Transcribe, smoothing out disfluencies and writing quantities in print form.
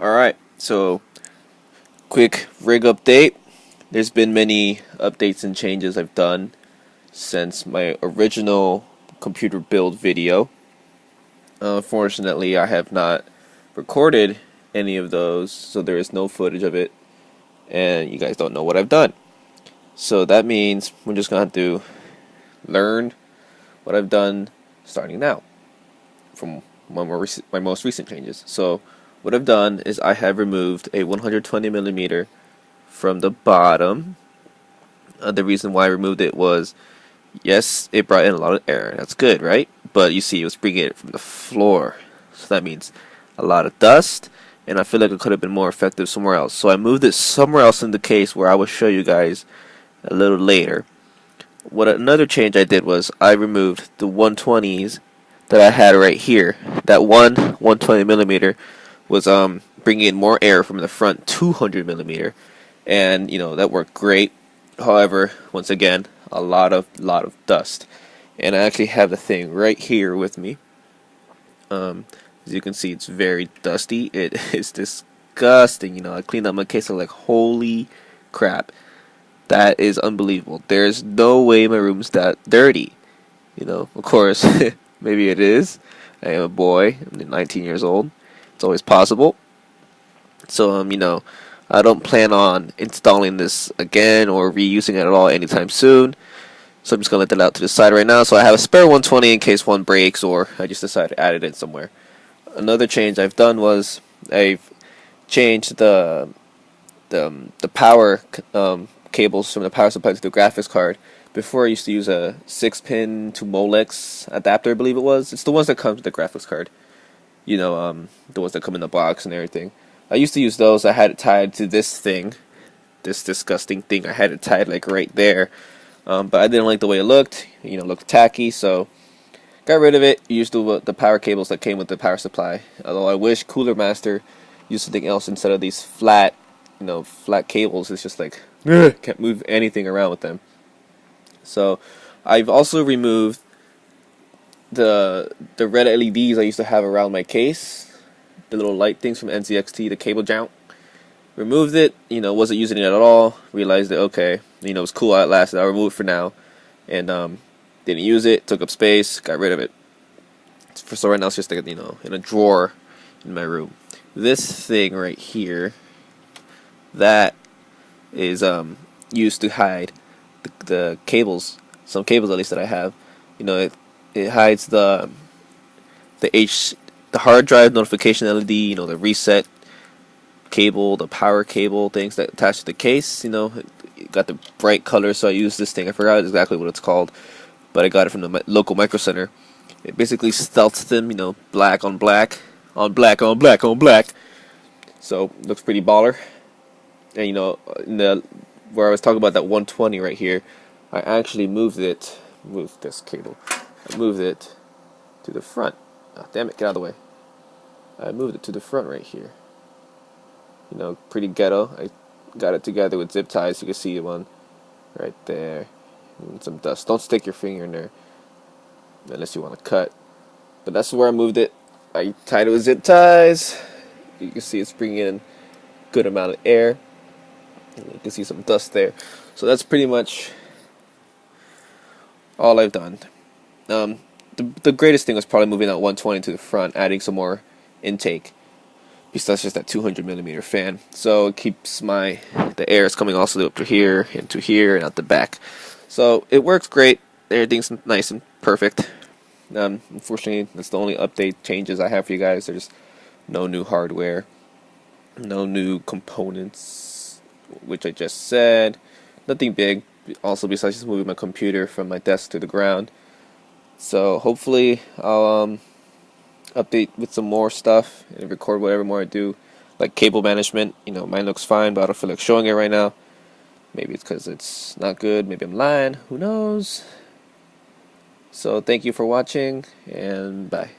Alright, so quick rig update. There's been many updates and changes I've done since my original computer build video. Unfortunately, I have not recorded any of those, so there is no footage of it, and you guys don't know what I've done. So that means we're just gonna have to learn what I've done starting now from my most recent changes. So what I've done is I have removed a 120 millimeter from the bottom. The reason why I removed it was, yes, it brought in a lot of air. That's good, right? But you see, it was bringing it from the floor. So that means a lot of dust, and I feel like it could have been more effective somewhere else. So I moved it somewhere else in the case where I will show you guys a little later. Another change I did was I removed the 120s that I had right here. That 120 millimeter was bringing in more air from the front 200 millimeter, and that worked great. However, once again, a lot of dust, and I actually have the thing right here with me. As you can see, it's very dusty. It is disgusting. I cleaned up my case. I'm like, holy crap, that is unbelievable. There's no way my room's that dirty. Of course, maybe it is. I am a boy. I'm 19 years old. It's always possible. So, I don't plan on installing this again or reusing it at all anytime soon. So I'm just going to let that out to the side right now. So I have a spare 120 in case one breaks or I just decided to add it in somewhere. Another change I've done was I've changed the power cables from the power supply to the graphics card. Before I used to use a 6-pin to Molex adapter, I believe it was. It's the ones that come with the graphics card. The ones that come in the box and everything. I used to use those. I had it tied to this thing, this disgusting thing. I had it tied like right there, but I didn't like the way it looked. It looked tacky, so got rid of it. Used the power cables that came with the power supply. Although I wish Cooler Master used something else instead of these flat cables. It's just like can't move anything around with them. So I've also removed the red LEDs I used to have around my case. The little light things from NZXT, the cable jump. Removed it, wasn't using it at all. Realized that, okay, it was cool while it lasted. I'll remove it for now. And didn't use it, took up space, got rid of it. So right now it's just like, in a drawer in my room. This thing right here, that is used to hide the cables, some cables at least that I have. It hides the hard drive notification LED, the reset cable, the power cable things that attach to the case. It got the bright color, so I use this thing. I forgot exactly what it's called, but I got it from the local Micro Center. It basically stealths them, black on black, on black on black on black. So looks pretty baller. And where I was talking about that 120 right here, I actually moved this cable. I moved it to the front. Oh, damn it, get out of the way. I moved it to the front right here. Pretty ghetto. I got it together with zip ties. You can see one right there. And some dust. Don't stick your finger in there unless you want to cut. But that's where I moved it. I tied it with zip ties. You can see it's bringing in a good amount of air. And you can see some dust there. So that's pretty much all I've done. The greatest thing was probably moving that 120 to the front, adding some more intake. Because that's just that 200 millimeter fan, so it keeps the air is coming also up to here, into here, and out the back. So it works great. Everything's nice and perfect. Unfortunately, that's the only update changes I have for you guys. There's no new hardware, no new components, which I just said. Nothing big. Also, besides just moving my computer from my desk to the ground. So hopefully I'll update with some more stuff and record whatever more I do, like cable management. Mine looks fine, but I don't feel like showing it right now. Maybe it's because it's not good. Maybe I'm lying. Who knows? So thank you for watching, and bye.